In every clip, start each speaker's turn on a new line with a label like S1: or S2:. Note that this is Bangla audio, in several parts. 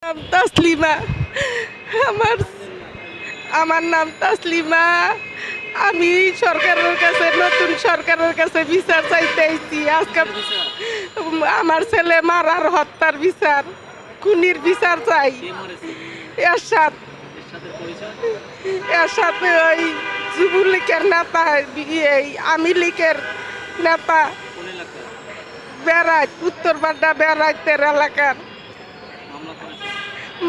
S1: নাম তাসলিমা। আমার আমার নাম তাসলিমা। আমি সরকারের কাছে, নতুন সরকারের কাছে বিচার চাইতে আইছি আজকে। আমার ছেলে মারার হত্যার বিচার, খুনির বিচার চাই। এর সাথে ওই যুবলীগের নেতা, এই আমি লীগের নেতা বেড়াইত, উত্তর বাড্ডা বেড়াইতের এলাকার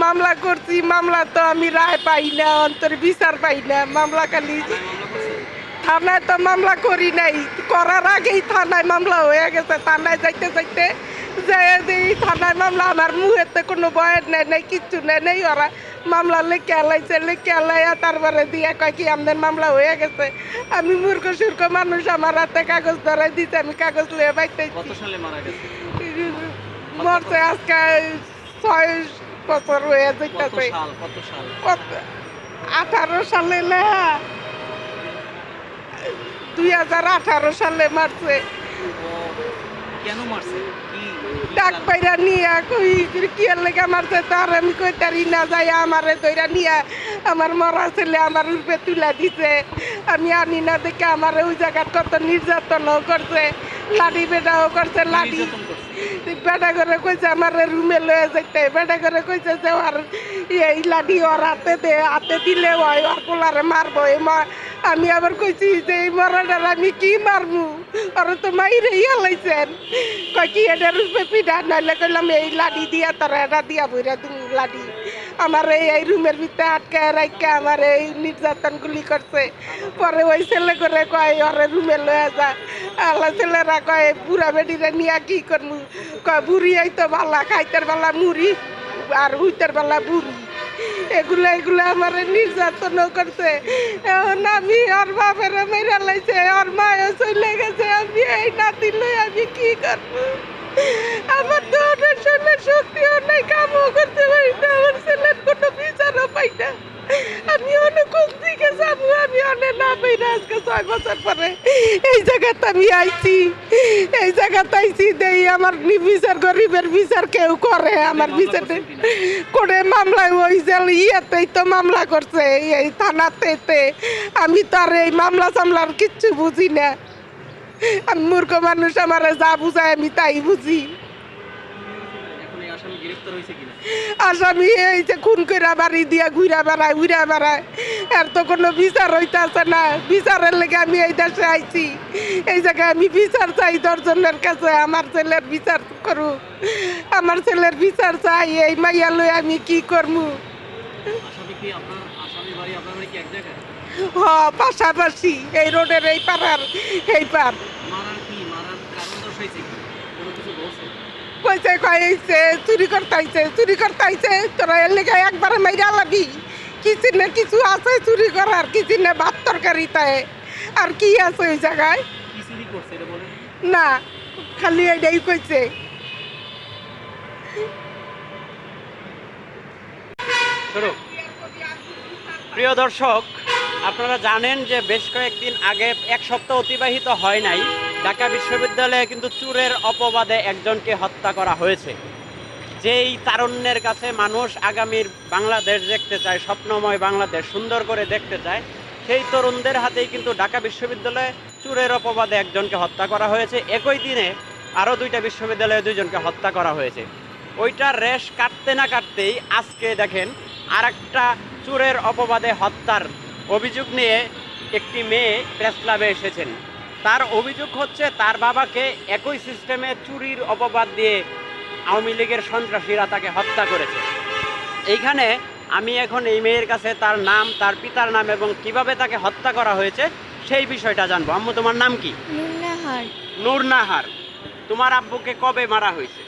S1: মামলা করছি। মামলা তো আমি রায় পাই না, অন্তর বিচার পাই না। মামলা খালি থানায় তো মামলা করি নাই, করার আগেই থানায় মামলা হয়ে গেছে। থানায় যাইতে যাইতে যে এই থানায় মামলা, আমার মুহেতে কোনো বয়ের নেই, নেই কিচ্ছু নেই, নেই ওরা মামলা লিখে আলাইছে, লিখে আলাইয়া তারপরে দিয়ে কয় কি আমাদের মামলা হয়ে গেছে। আমি মূর্খ সুর্খ মানুষ, আমার হাতে কাগজ ধরাই দিতে, আমি কাগজ লিয়ে বাইতেছি। মরছে আজকে 6 বছর হয়ে যেতেছে। 18 সালে না, 2018 সালে মারছে।
S2: কেন মারছে?
S1: ডাক পাইরা নিয়ে কই কি লেগে মারছে তার আমি কইতারি না, যাই আমারে দইরা নিয়ে আমার মরা ছেলে আমার রূপে তুলে দিছে। আমি আনি না দেখে আমার ওই জায়গার কত নির্যাতনও করছে, লাঠি বেটাও করছে। লাঠি বেটা করে কইছে আমার রুমে লয়ে যাইতে, বেটা করে কইছে যে আর এই লাঠি ওর হাতে দিলে হয়, ওর পোলারে মারবো। আমি আবার কইছি যে এই মরাটার আমি কি মারমু, ওরা তো মাইরে লাইছেন। কয় কি এটা রূপে পিঠা, নাইলে কইলাম এই লাঠি দিয়া তোরা এটা দিয়া বইরা তুমি লাঠি। আমার এই রুমের ভিতরে আটকে রাখকে আমার এই নির্যাতনগুলি করছে। পরে ওই ছেলে করে কয় ওরে রুমে লয়ে যা। আল্লাহ ছেলেরা কয় বুড়া বেডিরে নিয়ে কি করমু, কয় বুড়ি এই তো বালা, খাইতের বেলা মুড়ি আর হুইতের বেলা বুড়ি। এগুলো আমার নির্যাতনও করছে। এখন আমি ওর বাপের মেরা লাইছে, ওর মায়ও চলে গেছে। আমি এই নাতি লই আমি কি করবো? আমার তো অনেক শরীরের শক্তিও নাই, কামও করতে পারি না, আমার ছেলের কোনো বিচারও পাই না। আমি অনেক কোন দিকে যাবো, আমি অনেক না পাই না। আজকে 6 বছর পরে এই জায়গাতে আমি আইছি, এই জায়গাতে আইছি দেই আমার বিচার, গরিবের বিচার কেউ করে? আমার বিচার করে মামলায় ওই যে ইয়েতেই তো মামলা করছে, এই থানাতে। আমি তো আর এই মামলা সামলার কিচ্ছু বুঝি না। আমি মূর্খ মানুষ, আমার যা বুঝায় আমি তাই বুঝি। আসামি এই যে খুন করে বাড়ি দিয়া ঘুরা বেড়ায়, উড়া বেড়ায়, এর তো কোনো বিচার হইতেছে না। বিচারের লেগে আমি এই দেশে আইছি, এই জায়গায় আমি বিচার চাই 10 জনের কাছে। আমার ছেলের বিচার করু, আমার ছেলের বিচার চাই। এই মাইয়া লই আমি কি করবো? হ, পাশাপাশি এই রোডের এই পাড়ার এই পার। কইছে কয়েছে চুরি করতে আইছে তোরা এর লেগে একবারে মাইরা লাবি। কিছু না কিছু আছে চুরি করার, কিছু না ভাত তরকারি তাই আর কি আছে ওই জায়গায়? না, খালি এটাই কইছে।
S2: প্রিয় দর্শক, আপনারা জানেন যে বেশ কয়েকদিন আগে, 1 সপ্তাহ অতিবাহিত হয় নাই, ঢাকা বিশ্ববিদ্যালয়ে কিন্তু চুরের অপবাদে একজনকে হত্যা করা হয়েছে। যেই তারুণ্যের কাছে মানুষ আগামীর বাংলাদেশ দেখতে চায়, স্বপ্নময় বাংলাদেশ সুন্দর করে দেখতে চায়, সেই তরুণদের হাতেই কিন্তু ঢাকা বিশ্ববিদ্যালয়ে চুরের অপবাদে একজনকে হত্যা করা হয়েছে। একই দিনে আরও 2টা বিশ্ববিদ্যালয়ে 2জনকে হত্যা করা হয়েছে। ওইটার রেশ কাটতে না কাটতেই আজকে দেখেন আরেকটা চুরের অপবাদে হত্যার অভিযোগ নিয়ে একটি মেয়ে প্রেস ক্লাবে এসেছেন। তার অভিযোগ হচ্ছে তার বাবাকে একই সিস্টেমে চুরির অপবাদ দিয়ে আওয়ামী লীগের সন্ত্রাসীরা তাকে হত্যা করেছে। এইখানে আমি এখন এই মেয়ের কাছে তার নাম, তার পিতার নাম এবং কিভাবে তাকে হত্যা করা হয়েছে সেই বিষয়টা জানবো। আম্মু, তোমার নাম কি?
S3: নূরনাহার।
S2: নূরনাহার। তোমার আব্বুকে কবে মারা হয়েছে?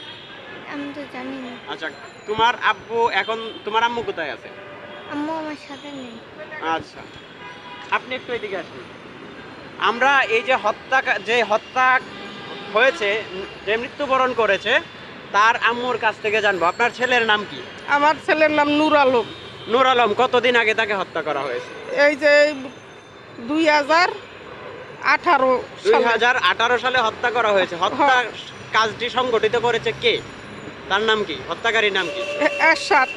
S3: আমি তো জানি না।
S2: আচ্ছা, তোমার আব্বু এখন, তোমার আম্মু কোথায় আছে?
S3: আম্মু আমার সাথে নেই।
S2: আচ্ছা, আপনি একটু এদিকে আসুন। আমরা এই যে হত্যা হয়েছে, যে মৃত্যুবরণ করেছে, তার আম্মুর কাছ থেকে জানবো আপনার ছেলের নাম কি?
S1: আমার ছেলের নাম নূর আলম।
S2: নূর আলম। কতদিন আগে তাকে হত্যা করা হয়েছে?
S1: এই যে 2018
S2: সালে হত্যা করা হয়েছে। হত্যা কাজটি সংগঠিত করেছে কে? তার নাম কি? হত্যাকারীর নাম কি?
S1: এরশাদ।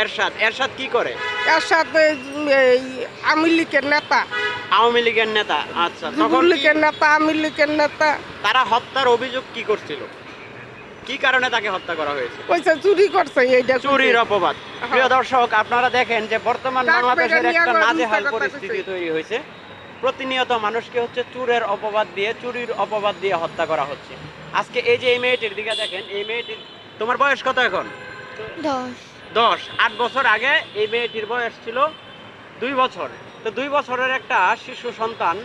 S2: এরশাদ। এরশাদ কি করে?
S1: এরশাদ এই আওয়ামী লীগের নেতা,
S2: আওয়ামী লীগের নেতা। আচ্ছা, তখন
S1: যুবলীগের
S2: কি
S1: লীগের নেতা, আওয়ামী লীগের নেতা।
S2: তারা হত্যার অভিযোগ কি করছিল? কি কারণে তাকে হত্যা করা হয়েছে?
S1: কইছে চুরি করছে, এইটা
S2: চুরির অপবাদ।
S1: হ্যাঁ।
S2: প্রিয় দর্শক, আপনারা দেখেন যে বর্তমান
S1: ডাক
S2: বাংলাদেশের
S1: বেড়ে নিয়ে
S2: একটা
S1: আবার
S2: নাজেহাল
S1: মিথ্যা কথা
S2: পরিস্থিতি
S1: কইছে।
S2: তৈরি হয়েছে। প্রতিনিয়ত মানুষকে হচ্ছে চুরের অপবাদ দিয়ে, চুরির অপবাদ দিয়ে হত্যা করা হচ্ছে। আজকে এই যে এই মেয়েটির দিকে দেখেন, এই মেয়েটির, তোমার বয়স কত এখন?
S3: 10।
S2: 10। 8 বছর আগে এই মেয়েটির বয়স ছিল 2 বছর। তো 2 বছরের একটা শিশু সন্তান,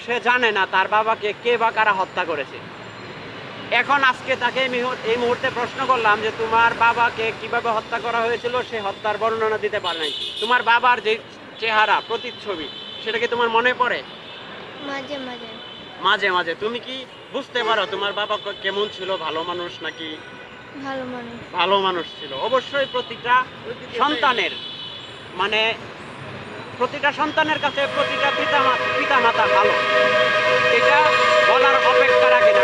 S2: সে জানে না তার বাবাকে কে বা কারা হত্যা করেছে। এখন আজকে তাকে এই মুহূর্তে প্রশ্ন করলাম যে তোমার বাবাকে কিভাবে হত্যা করা হয়েছিল, সে হত্যার বর্ণনা দিতে পারে নাই। তোমার বাবার যে চেহারা, প্রতিচ্ছবি, সেটা কি তোমার মনে পড়ে?
S3: মাঝে মাঝে।
S2: মাঝে মাঝে। তুমি কি বুঝতে পারো তোমার বাবা কেমন ছিল, ভালো মানুষ নাকি?
S3: ভালো মানুষ।
S2: ভালো মানুষ ছিল। অবশ্যই প্রতিটা সন্তানের, মানে প্রতিটা সন্তানের কাছে প্রতিটা পিতা মাতা ভালো, এটা বলার অপেক্ষা রাখে না।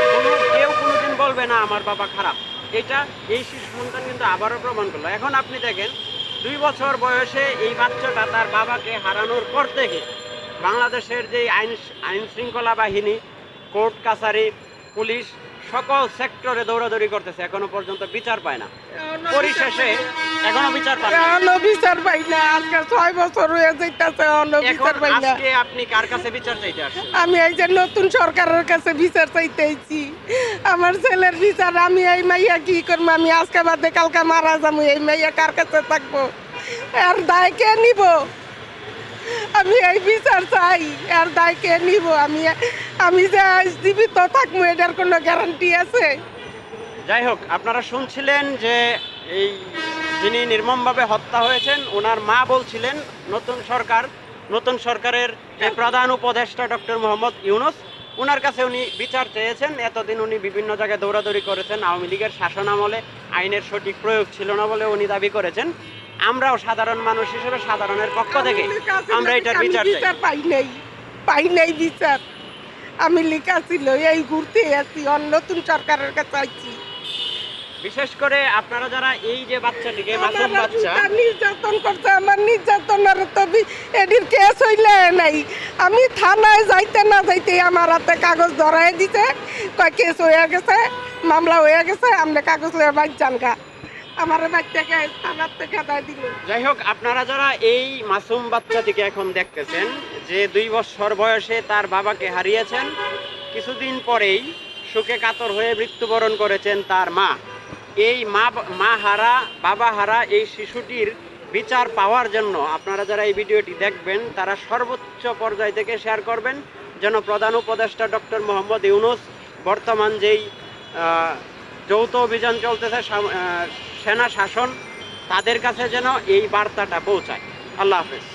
S2: কেউ কোনোদিন বলবে না আমার বাবা খারাপ। এটা এই শিশু সন্তান কিন্তু আবারও প্রমাণ করলো। এখন আপনি দেখেন 2 বছর বয়সে এই বাচ্চাটা তার বাবাকে হারানোর পর থেকে বাংলাদেশের যে আইন শৃঙ্খলা বাহিনী, কোর্ট কাছারি, পুলিশ সকল সেক্টরে দৌড়াদৌড়ি করতেছে, এখনো পর্যন্ত বিচার পায় না। পরিশেষে এখনো বিচার পায় না।
S1: এখনো বিচার পাই না। আজকে 6 বছর হয়ে যাইতাছে, এখনো
S2: এখন
S1: বিচার পাই না।
S2: আজকে আপনি কার কাছে বিচার চাইতে আসছেন?
S1: আমি এই যে নতুন সরকারের কাছে বিচার চাইতেছি, আমার ছেলের বিচার। আমি এই মাইয়া কি করবো? আমি আজকে বাদে কালকে মারা যাবো, এই মাইয়া কার কাছে থাকবো? এর দায় কে নিব? আমি এই বিচার চাই, এর দায় কে নিব? আমি যে আজ জীবিত থাকবো এটার কোনো গ্যারান্টি আছে?
S2: যাই হোক, আপনারা শুনছিলেন যে এই যিনি নির্মমভাবে হত্যা হয়েছেন, ওনার মা বলছিলেন নতুন সরকারের যে প্রধান উপদেষ্টা ডক্টর মোহাম্মদ ইউনূস, ওনার কাছে উনি বিচার চেয়েছেন। এতদিন উনি বিভিন্ন জায়গায় দৌড়াদৌড়ি করেছেন, আওয়ামী লীগের শাসন আমলে আইনের সঠিক প্রয়োগ ছিল না বলে উনি দাবি করেছেন। আমরাও সাধারণ মানুষ হিসেবে সাধারণের পক্ষ থেকে আমরা এটার
S1: আমি
S2: বিচার চাই।
S1: বিচার পাই নাই বিচার। আমি লেখা ছিল, এই ঘুরতে আছি, নতুন সরকারের কাছে আইছি।
S2: বিশেষ করে আপনারা যারা এই যে বাচ্চাটিকে, মাসুম
S1: আমার
S2: বাচ্চা,
S1: জুতা নির্যাতন করছে, আমার নির্যাতনের তো এটির কেস হইলে নাই। আমি থানায় যাইতে না যাইতে আমার হাতে কাগজ ধরাই দিতে, কয় কেস হয়ে গেছে, মামলা হয়ে গেছে, আমরা কাগজ হয়ে বাইক জানগা। আমার বাচ্চাকে থানার থেকে দায় দিল।
S2: যাই হোক, আপনারা যারা এই মাসুম বাচ্চাটিকে এখন দেখতেছেন, যে 2 বছর বয়সে তার বাবাকে হারিয়েছেন, কিছুদিন পরেই শোকে কাতর হয়ে মৃত্যুবরণ করেছেন তার মা। এই মা হারা, বাবা হারা এই শিশুটির বিচার পাওয়ার জন্য আপনারা যারা এই ভিডিওটি দেখবেন, তারা সর্বোচ্চ পর্যায় থেকে শেয়ার করবেন, যেন প্রধান উপদেষ্টা ডক্টর মোহাম্মদ ইউনূস বর্তমান যেই যৌথ অভিযান চলতেছে, সেনা শাসন, তাদের কাছে যেন এই বার্তাটা পৌঁছায়। আল্লাহ হাফেজ।